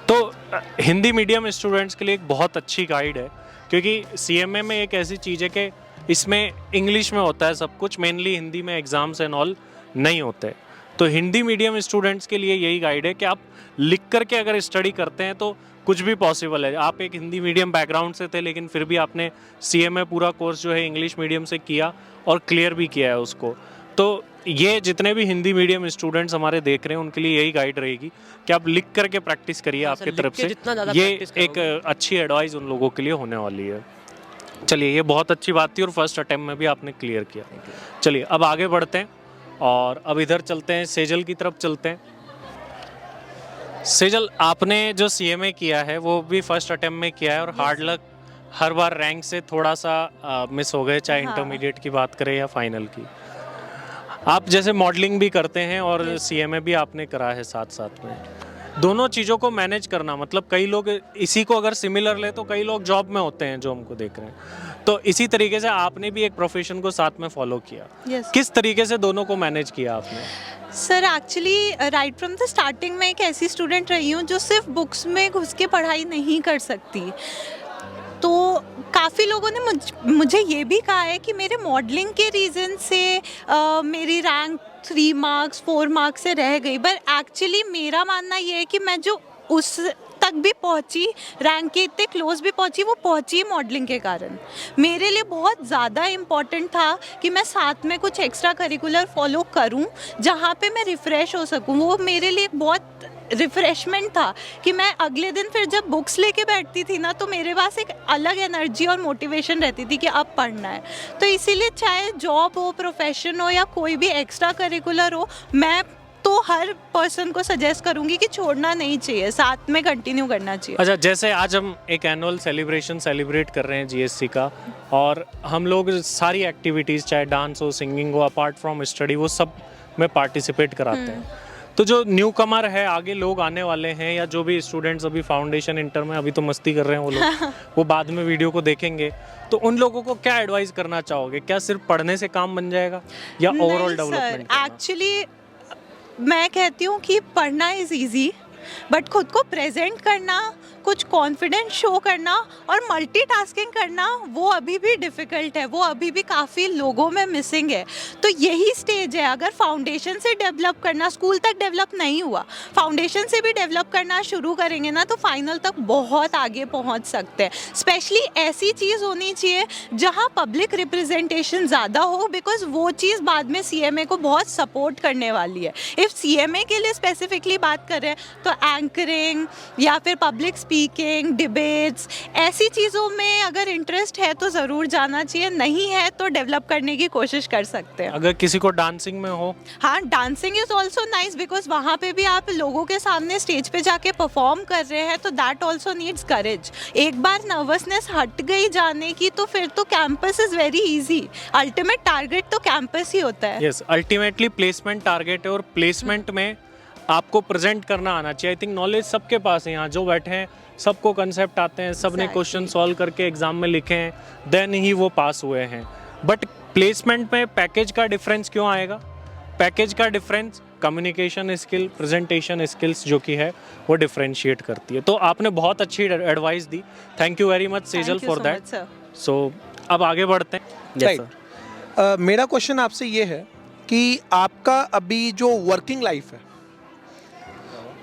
S3: तो हिंदी मीडियम स्टूडेंट्स के लिए एक बहुत अच्छी गाइड है, क्योंकि CMA में एक ऐसी चीज़ है कि इसमें इंग्लिश में होता है सब कुछ, मेनली हिंदी में एग्ज़ाम्स एंड ऑल नहीं होते। तो हिंदी मीडियम स्टूडेंट्स के लिए यही गाइड है कि आप लिख करके अगर स्टडी करते हैं तो कुछ भी पॉसिबल है। आप एक हिंदी मीडियम बैकग्राउंड से थे, लेकिन फिर भी आपने CMA पूरा कोर्स जो है इंग्लिश मीडियम से किया और क्लियर भी किया है उसको। तो ये जितने भी हिंदी मीडियम स्टूडेंट्स हमारे देख रहे हैं उनके लिए यही गाइड रहेगी कि आप लिख करके प्रैक्टिस करिए आपकी तरफ से। ये एक अच्छी एडवाइस उन लोगों के लिए होने वाली है। चलिए, ये बहुत अच्छी बात थी और फर्स्ट अटेम्प्ट में भी आपने क्लियर किया। चलिए अब आगे बढ़ते हैं और अब इधर चलते हैं, सेजल की तरफ चलते हैं। सेजल, आपने जो सीएमए किया है वो भी फर्स्ट अटेम्प्ट में किया है और हार्ड लक हर बार रैंक से थोड़ा सा मिस हो गए, चाहे इंटरमीडिएट की बात करें या फाइनल की। आप जैसे मॉडलिंग भी करते हैं और सीएमए भी आपने करा है साथ साथ में, दोनों चीज़ों को मैनेज करना, मतलब कई लोग इसी को अगर सिमिलर ले तो कई लोग जॉब में होते हैं जो हमको देख रहे हैं, तो इसी तरीके से आपने भी एक प्रोफेशन को साथ में फॉलो किया। किस तरीके से दोनों को मैनेज किया आपने?
S1: Sir actually right from the starting मैं एक ऐसी स्टूडेंट रही हूँ जो सिर्फ बुक्स में घुस के पढ़ाई नहीं कर सकती। तो काफ़ी लोगों ने मुझे ये भी कहा है कि मेरे मॉडलिंग के रीज़न से मेरी रैंक 3 मार्क्स 4 मार्क्स से रह गई, बट एक्चुअली मेरा मानना ये है कि मैं जो उस तक भी पहुंची, रैंक के इतने क्लोज भी पहुंची, वो पहुंची मॉडलिंग के कारण। मेरे लिए बहुत ज़्यादा इम्पॉर्टेंट था कि मैं साथ में कुछ एक्स्ट्रा करिकुलर फॉलो करूं जहां पे मैं रिफ़्रेश हो सकूं। वो मेरे लिए बहुत रिफ़्रेशमेंट था कि मैं अगले दिन फिर जब बुक्स लेके बैठती थी ना, तो मेरे पास एक अलग एनर्जी और मोटिवेशन रहती थी कि अब पढ़ना है। तो इसीलिए चाहे जॉब हो, प्रोफेशन हो या कोई भी एक्स्ट्रा करिकुलर हो, मैं तो हर पर्सन को सजेस्ट करूंगी कि छोड़ना नहीं चाहिए, साथ में कंटिन्यू करना चाहिए।
S3: अच्छा, जैसे आज हम एक एनुअल सेलिब्रेशन सेलिब्रेट कर रहे हैं जीएससी का, और हम लोग सारी एक्टिविटीज़ चाहे डांस हो, सिंगिंग हो, अपार्ट फ्रॉम स्टडी, वो सब में पार्टिसिपेट कराते हैं। तो जो न्यू कमर है, आगे लोग आने वाले हैं, या जो भी स्टूडेंट्स अभी फाउंडेशन इंटर में अभी तो मस्ती कर रहे हैं वो लोग वो बाद में वीडियो को देखेंगे, तो उन लोगों को क्या एडवाइस करना चाहोगे? क्या सिर्फ पढ़ने से काम बन जाएगा या ओवरऑल डेवलपमेंट?
S1: एक्चुअली मैं कहती हूँ कि पढ़ना इज़ ईजी, बट खुद को प्रेजेंट करना, कुछ कॉन्फिडेंस शो करना और मल्टीटास्किंग करना, वो अभी भी डिफ़िकल्ट है, वो अभी भी काफ़ी लोगों में मिसिंग है। तो यही स्टेज है, अगर फाउंडेशन से डेवलप करना, स्कूल तक डेवलप नहीं हुआ, फाउंडेशन से भी डेवलप करना शुरू करेंगे ना, तो फाइनल तक बहुत आगे पहुंच सकते हैं। स्पेशली ऐसी चीज़ होनी चाहिए जहां पब्लिक रिप्रेजेंटेशन ज़्यादा हो, बिकॉज वो चीज़ बाद में सीएमए को बहुत सपोर्ट करने वाली है। इफ़ सीएमए के लिए स्पेसिफिकली बात करें तो एंकरिंग या फिर पब्लिक स्पीकिंग, डिबेट्स, ऐसी चीज़ों में अगर इंटरेस्ट है तो ज़रूर जाना चाहिए, नहीं है तो डेवलप करने की कोशिश कर सकते हैं।
S3: अगर किसी को डांसिंग में हो,
S1: हाँ, dancing is also nice, because वहाँ पे भी आप लोगों के सामने स्टेज पे जाके परफॉर्म कर रहे हैं, तो दैट ऑल्सो नीड्स करेज। एक बार नर्वसनेस हट गई जाने की, तो फिर तो campus is very easy. Ultimate target तो कैंपस ही होता है।
S3: यस, अल्टीमेटली प्लेसमेंट टारगेट है, और प्लेसमेंट में आपको प्रेजेंट करना आना चाहिए। आई थिंक नॉलेज सबके पास है, यहाँ जो बैठे हैं सबको कंसेप्ट आते हैं, सब ने क्वेश्चन सॉल्व करके एग्जाम में लिखे हैं, देन ही वो पास हुए हैं। बट प्लेसमेंट में पैकेज का डिफरेंस क्यों आएगा? पैकेज का difference communication skill, presentation skills जो कि है वो डिफरेंशिएट करती है। तो आपने बहुत अच्छी एडवाइस दी, thank you very much Sejal for that. So अब आगे बढ़ते हैं।
S11: मेरा क्वेश्चन आपसे ये है कि आपका अभी जो वर्किंग लाइफ है,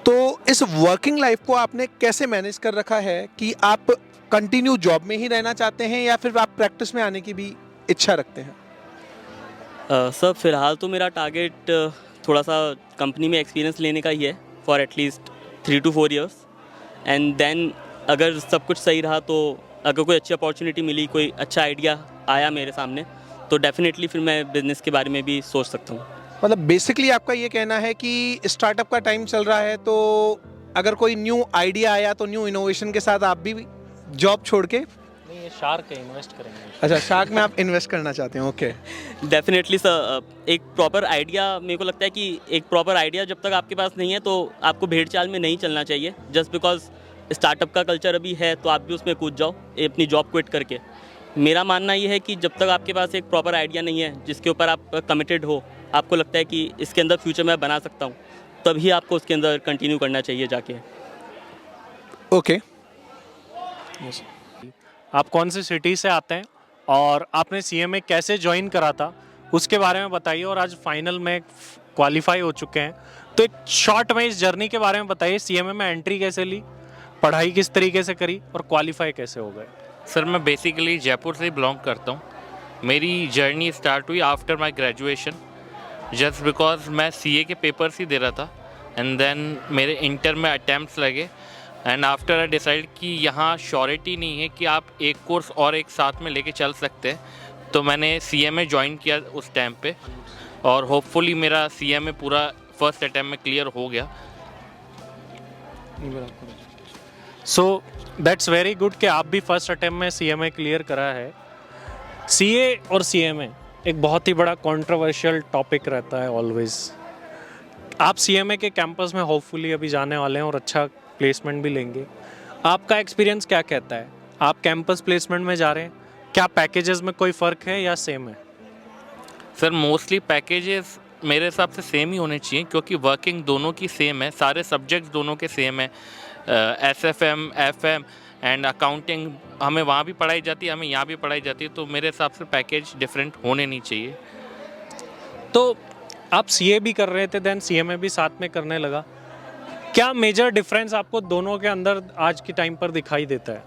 S11: तो इस वर्किंग लाइफ को आपने कैसे मैनेज कर रखा है कि आप कंटिन्यू जॉब में ही रहना चाहते हैं या फिर आप प्रैक्टिस में आने की भी इच्छा रखते हैं?
S19: सर, फ़िलहाल तो मेरा टारगेट थोड़ा सा कंपनी में एक्सपीरियंस लेने का ही है, for at least 3 to 4 years, and then अगर सब कुछ सही रहा, तो अगर कोई अच्छी अपॉर्चुनिटी मिली, कोई अच्छा आइडिया आया मेरे सामने, तो डेफिनेटली फिर मैं बिज़नेस के बारे में भी सोच सकता हूँ।
S11: मतलब बेसिकली आपका ये कहना है कि स्टार्टअप का टाइम चल रहा है, तो अगर कोई न्यू आइडिया आया तो न्यू इनोवेशन के साथ आप भी जॉब छोड़ के
S3: नहीं, ये शार्क है, इन्वेस्ट करेंगे।
S11: अच्छा, शार्क में आप इन्वेस्ट करना चाहते हैं? Okay,
S19: definitely sir. एक प्रॉपर आइडिया, मेरे को लगता है कि एक प्रॉपर आइडिया जब तक आपके पास नहीं है तो आपको भेड़ चाल में नहीं चलना चाहिए। जस्ट बिकॉज स्टार्टअप का कल्चर अभी है तो आप भी उसमें कूद जाओ अपनी जॉब क्विट करके। मेरा मानना ये है कि जब तक आपके पास एक प्रॉपर आइडिया नहीं है जिसके ऊपर आप कमिटेड हो, आपको लगता है कि इसके अंदर फ्यूचर मैं बना सकता हूँ, तभी आपको उसके अंदर कंटिन्यू करना चाहिए जाके।
S11: ओके।
S3: आप कौन से सिटी से आते हैं और आपने सीएमए कैसे ज्वाइन करा था उसके बारे में बताइए, और आज फाइनल में क्वालिफाई हो चुके हैं, तो एक शॉर्ट में इस जर्नी के बारे में बताइए। सीएमए में एंट्री कैसे ली, पढ़ाई किस तरीके से करी और क्वालिफाई कैसे हो गए?
S20: सर, मैं बेसिकली जयपुर से ही बिलोंग करता हूँ। मेरी जर्नी स्टार्ट हुई after my graduation, just because मैं सीए के पेपर्स ही दे रहा था, एंड देन मेरे इंटर में अटैम्प्ट्स लगे एंड आफ्टर आई डिसाइड कि यहाँ श्योरिटी नहीं है कि आप एक कोर्स और एक साथ में लेके चल सकते हैं, तो मैंने CMA ज्वाइन किया उस टाइम पे, और होपफुली मेरा CMA पूरा फर्स्ट अटैम्प्ट में क्लियर हो गया।
S3: सो दैट्स वेरी गुड कि आप भी फर्स्ट अटैम्प्ट में CMA क्लियर करा है। CA और CMA एक बहुत ही बड़ा कंट्रोवर्शियल टॉपिक रहता है ऑलवेज। आप CMA के कैंपस में होपफुली अभी जाने वाले हैं और अच्छा प्लेसमेंट भी लेंगे। आपका एक्सपीरियंस क्या कहता है? आप कैंपस प्लेसमेंट में जा रहे हैं, क्या पैकेजेस में कोई फ़र्क है या सेम है?
S20: सर मोस्टली पैकेजेस मेरे हिसाब से सेम ही होने चाहिए, क्योंकि वर्किंग दोनों की सेम है, सारे सब्जेक्ट्स दोनों के सेम है। SFM, FM एंड अकाउंटिंग हमें वहाँ भी पढ़ाई जाती है, हमें यहाँ भी पढ़ाई जाती है, तो मेरे हिसाब से पैकेज डिफरेंट होने नहीं चाहिए।
S3: तो आप CA भी कर रहे थे, देन CMA भी साथ में करने लगा, क्या मेजर डिफरेंस आपको दोनों के अंदर आज के टाइम पर दिखाई देता है?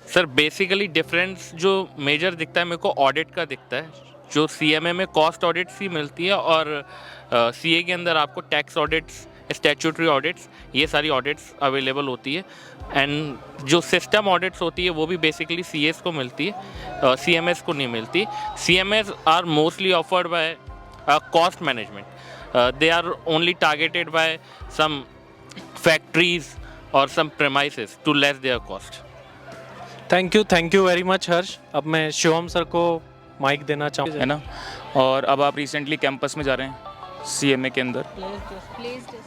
S20: सर बेसिकली डिफरेंस जो मेजर दिखता है मेरे को ऑडिट का दिखता है। जो CMA में कॉस्ट ऑडिट्स ही मिलती है और CA के अंदर आपको टैक्स ऑडिट्स, स्टैट्यूटरी ऑडिट्स, ये सारी ऑडिट्स अवेलेबल होती है। एंड जो सिस्टम ऑडिट्स होती है वो भी बेसिकली CAs को मिलती है, CMAs को नहीं मिलती। CMAs are mostly offered by cost management, they are only targeted by some factories और some premises to less their cost.
S3: Thank you very much Harsh. अब मैं शिवम सर को माइक देना चाहूँ,
S7: है ना। और अब आप रिसेंटली कैंपस में जा रहे हैं CMA के अंदर,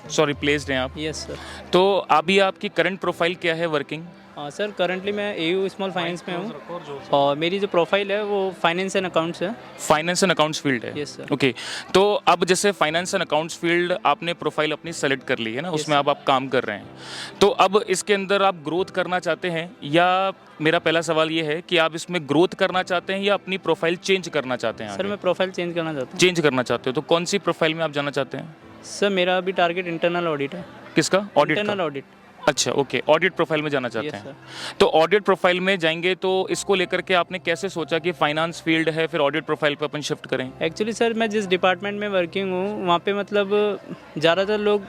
S7: सॉरी प्लेस्ड हैं आप।
S21: Yes sir.
S7: तो अभी आपकी करंट प्रोफाइल क्या है वर्किंग?
S21: सर करंटली मैं AU स्मॉल फाइनेंस में हूँ और मेरी जो प्रोफाइल है वो फाइनेंस एंड अकाउंट्स है।
S7: फाइनेंस एंड अकाउंट्स फील्ड है।
S21: Yes sir.
S7: ओके, तो अब जैसे फाइनेंस एंड अकाउंट्स फील्ड आपने प्रोफाइल अपनी सेलेक्ट कर ली है ना, उसमें अब आप काम कर रहे हैं, तो अब इसके अंदर आप ग्रोथ करना चाहते हैं, या मेरा पहला सवाल ये है कि आप इसमें ग्रोथ करना चाहते हैं या अपनी प्रोफाइल चेंज करना चाहते हैं?
S21: सर मैं प्रोफाइल चेंज करना चाहता हूँ।
S7: चेंज करना चाहते हो, तो कौन सी प्रोफाइल में आप जाना चाहते हैं?
S21: सर मेरा अभी टारगेट इंटरनल ऑडिट है।
S7: किसका? ऑडिट?
S21: Internal audit.
S7: अच्छा, ओके, ऑडिट प्रोफाइल में जाना चाहते हैं। तो ऑडिट प्रोफाइल में जाएंगे तो इसको लेकर के आपने कैसे सोचा कि फाइनेंस फील्ड है फिर ऑडिट प्रोफाइल पे अपन शिफ्ट करें?
S21: एक्चुअली सर मैं जिस डिपार्टमेंट में वर्किंग हूँ वहाँ पे मतलब ज़्यादातर लोग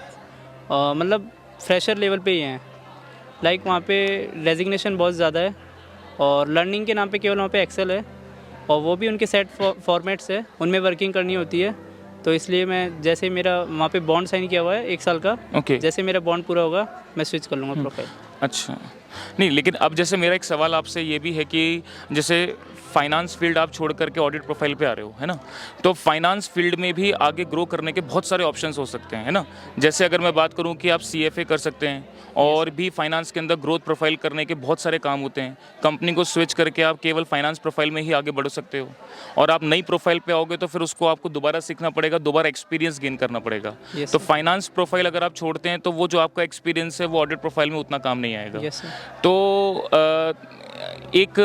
S21: मतलब फ्रेशर लेवल पे ही हैं। लाइक वहाँ पे रेजिग्नेशन बहुत ज़्यादा है और लर्निंग के नाम पे केवल वहाँ पे एक्सेल है और वो भी उनके सेट फॉर्मेट्स है, उनमें वर्किंग करनी होती है। तो इसलिए मैं जैसे मेरा वहाँ पे बॉन्ड साइन किया हुआ है 1 साल का, जैसे मेरा बॉन्ड पूरा होगा मैं स्विच कर लूँगा प्रोफाइल।
S7: अच्छा, नहीं लेकिन अब जैसे मेरा एक सवाल आपसे ये भी है कि जैसे फाइनेंस फील्ड आप छोड़ करके ऑडिट प्रोफाइल पे आ रहे हो, है ना, तो फाइनेंस फील्ड में भी आगे ग्रो करने के बहुत सारे ऑप्शंस हो सकते हैं, है ना। जैसे अगर मैं बात करूं कि आप CFA कर सकते हैं और भी फाइनेंस के अंदर ग्रोथ प्रोफाइल करने के बहुत सारे काम होते हैं। कंपनी को स्विच करके आप केवल फाइनेंस प्रोफाइल में ही आगे बढ़ सकते हो, और आप नई प्रोफाइल पे आओगे तो फिर उसको आपको दोबारा सीखना पड़ेगा, दोबारा एक्सपीरियंस गेन करना पड़ेगा। तो फाइनेंस प्रोफाइल अगर आप छोड़ते हैं तो वो जो आपका एक्सपीरियंस है वो ऑडिट प्रोफाइल में उतना काम नहीं आएगा। तो एक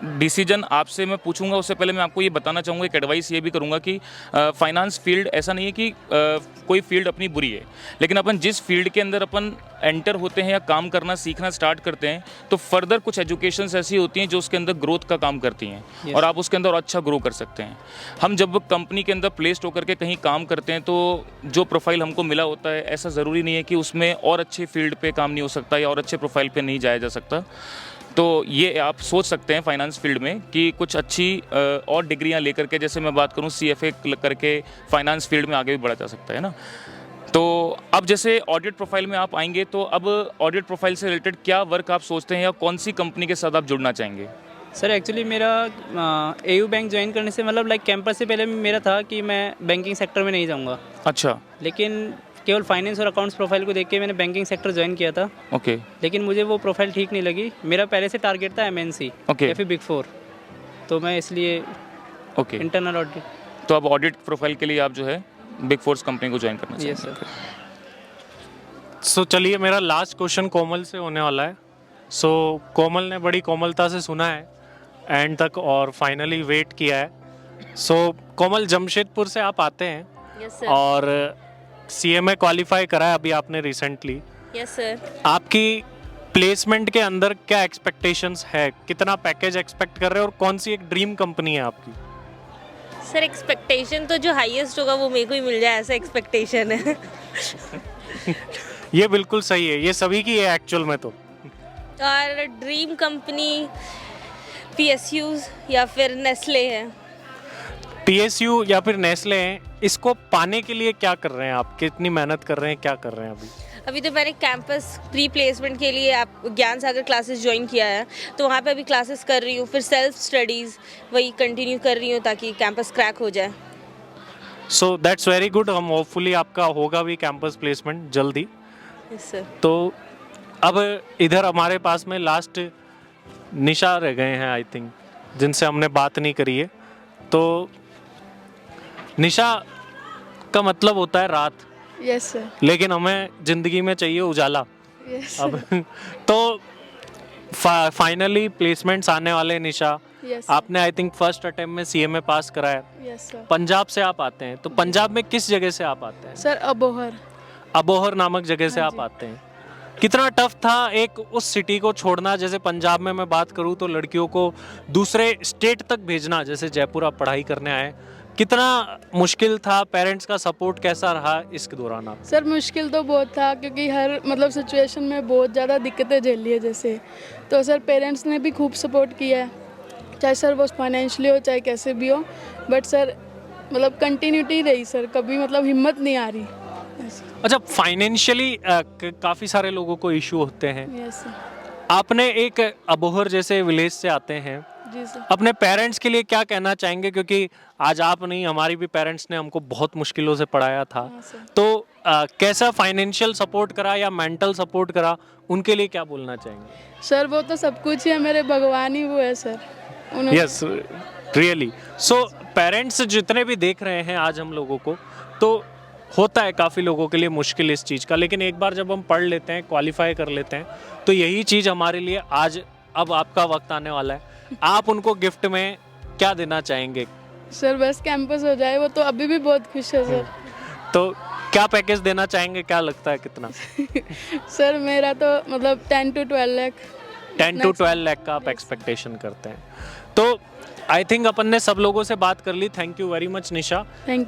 S7: डिसीजन आपसे मैं पूछूंगा, उससे पहले मैं आपको ये बताना चाहूँगा, एक एडवाइस ये भी करूँगा कि फाइनेंस फील्ड ऐसा नहीं है कि कोई फील्ड अपनी बुरी है, लेकिन अपन जिस फील्ड के अंदर अपन एंटर होते हैं या काम करना सीखना स्टार्ट करते हैं तो फर्दर कुछ एजुकेशंस ऐसी होती हैं जो उसके अंदर ग्रोथ का काम करती हैं और आप उसके अंदर अच्छा ग्रो कर सकते हैं। हम जब कंपनी के अंदर प्लेस्ड होकर के कहीं काम करते हैं तो जो प्रोफाइल हमको मिला होता है ऐसा ज़रूरी नहीं है कि उसमें और अच्छे फील्ड पे काम नहीं हो सकता या और अच्छे प्रोफाइल पे नहीं जाया जा सकता। तो ये आप सोच सकते हैं फाइनेंस फील्ड में कि कुछ अच्छी और डिग्रियां लेकर के, जैसे मैं बात करूं CFA करके फाइनेंस फील्ड में आगे भी बढ़ा जा सकता है ना। तो अब जैसे ऑडिट प्रोफाइल में आप आएंगे तो अब ऑडिट प्रोफाइल से रिलेटेड क्या वर्क आप सोचते हैं या कौन सी कंपनी के साथ आप जुड़ना चाहेंगे?
S21: सर एक्चुअली मेरा AU बैंक ज्वाइन करने से मतलब लाइक कैंपस से पहले मेरा था कि मैं बैंकिंग सेक्टर में नहीं जाऊँगा।
S7: अच्छा।
S21: लेकिन केवल फाइनेंस और अकाउंट्स प्रोफाइल को देख के मैंने बैंकिंग सेक्टर ज्वाइन किया था।
S7: ओके।
S21: लेकिन मुझे वो प्रोफाइल ठीक नहीं लगी। मेरा पहले से टारगेट था MNC या फिर बिग 4, तो मैं इसलिए इंटरनल ऑडिट।
S7: तो अब ऑडिट प्रोफाइल के लिए आप जो है बिग 4 कंपनी को ज्वाइन करना चाहिए।
S21: Yes sir.
S3: सो चलिए मेरा लास्ट क्वेश्चन कोमल से होने वाला है। सो कोमल ने बड़ी कोमलता से सुना है एंड तक और फाइनली वेट किया है। सो कोमल, जमशेदपुर से आप आते हैं।
S22: Yes sir.
S3: और CMA क्वालिफाई करा है अभी आपने रिसेंटली।
S22: Yes sir.
S3: आपकी प्लेसमेंट के अंदर क्या एक्सपेक्टेशंस है, कितना पैकेज एक्सपेक्ट कर रहे हैं और कौन सी एक ड्रीम कंपनी है आपकी?
S22: सर एक्सपेक्टेशन तो जो हाईएस्ट होगा वो मेरे को ही मिल जाए, ऐसा एक्सपेक्टेशन है।
S3: ये बिल्कुल सही है, ये सभी की है एक्चुअल में। तो
S22: और ड्रीम कंपनी PSUs या फिर नेस्ले है।
S3: PSU या फिर नेस्ले हैं, इसको पाने के लिए क्या कर रहे हैं आप, कितनी मेहनत कर रहे हैं, क्या कर रहे हैं अभी?
S22: अभी तो मैंने कैंपस प्री प्लेसमेंट के लिए आप ज्ञान सागर क्लासेस ज्वाइन किया है, तो वहाँ पे अभी क्लासेस कर रही हूँ, फिर सेल्फ स्टडीज़ वही कंटिन्यू कर रही हूँ ताकि कैंपस क्रैक हो जाए।
S3: सो दैट्स वेरी गुड, हम होपफुली आपका होगा भी कैंपस प्लेसमेंट जल्दी।
S22: Yes sir.
S3: तो अब इधर हमारे पास में लास्ट निशा रह गए हैं आई थिंक, जिनसे हमने बात नहीं करी है। तो निशा का मतलब होता है रात,
S15: यस सर।
S3: लेकिन हमें जिंदगी में चाहिए उजाला।
S15: यस
S3: अब तो फाइनली प्लेसमेंट्स आने वाले हैं निशा।
S15: Yes,
S3: आपने आई थिंक फर्स्ट अटेम्प्ट में CMA पास कराया।
S15: Yes sir.
S3: पंजाब से आप आते हैं, तो पंजाब में किस जगह से आप आते हैं?
S15: सर अबोहर।
S3: अबोहर नामक जगह से आप आते हैं। कितना टफ था एक उस सिटी को छोड़ना? जैसे पंजाब में मैं बात करूं तो लड़कियों को दूसरे स्टेट तक भेजना, जैसे जयपुर आप पढ़ाई करने आए, कितना मुश्किल था? पेरेंट्स का सपोर्ट कैसा रहा इस दौरान आप?
S15: सर मुश्किल तो बहुत था, क्योंकि हर मतलब सिचुएशन में बहुत ज़्यादा दिक्कतें झेली है जैसे, तो सर पेरेंट्स ने भी खूब सपोर्ट किया है, चाहे सर वो फाइनेंशियली हो चाहे कैसे भी हो, बट सर मतलब कंटिन्यूटी रही सर, कभी मतलब हिम्मत नहीं आ रही।
S3: अच्छा, फाइनेंशियली काफ़ी सारे लोगों को इशू होते हैं।
S15: Yes sir.
S3: आपने एक अबोहर जैसे विलेज से आते हैं,
S15: जी सर।
S3: अपने पेरेंट्स के लिए क्या कहना चाहेंगे? क्योंकि आज आप नहीं, हमारी भी पेरेंट्स ने हमको बहुत मुश्किलों से पढ़ाया था, तो कैसा फाइनेंशियल सपोर्ट करा या मेंटल सपोर्ट करा, उनके लिए क्या बोलना चाहेंगे?
S15: सर वो तो सब कुछ ही है, मेरे भगवान ही वो है sir.
S3: Yes really. So parents जितने भी देख रहे हैं आज हम लोगों को, तो होता है काफ़ी लोगों के लिए मुश्किल इस चीज़ का, लेकिन एक बार जब हम पढ़ लेते हैं, क्वालिफाई कर लेते हैं, तो यही चीज़ हमारे लिए आज अब आपका वक्त आने वाला है। आप उनको गिफ्ट में क्या देना चाहेंगे?
S15: सर बस कैंपस हो जाए, वो तो अभी भी बहुत खुश है सर।
S3: तो क्या पैकेज देना चाहेंगे, क्या लगता है कितना?
S15: सर मेरा तो मतलब 10 to 12 लाख
S3: 10 to 12 लाख का आप एक्सपेक्टेशन करते हैं। तो आई थिंक अपन ने सब लोगों से बात कर ली। थैंक यू वेरी मच निशा,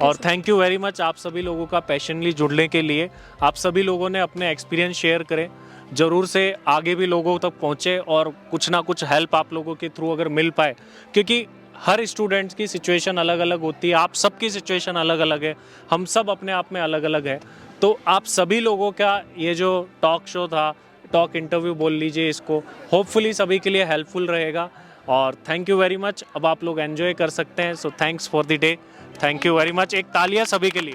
S3: और थैंक यू वेरी मच आप सभी लोगों का पैशनली जुड़ने के लिए। आप सभी लोगों ने अपने एक्सपीरियंस शेयर करें, ज़रूर से आगे भी लोगों तक पहुँचे और कुछ ना कुछ हेल्प आप लोगों के थ्रू अगर मिल पाए, क्योंकि हर स्टूडेंट्स की सिचुएशन अलग अलग होती है, आप सबकी सिचुएशन अलग अलग है, हम सब अपने आप में अलग अलग है। तो आप सभी लोगों का ये जो टॉक शो था, टॉक इंटरव्यू बोल लीजिए इसको, होपफुली सभी के लिए हेल्पफुल रहेगा। और थैंक यू वेरी मच। अब आप लोग एंजॉय कर सकते हैं। So thanks for the day, thank you very much. एक तालियां सभी के लिए।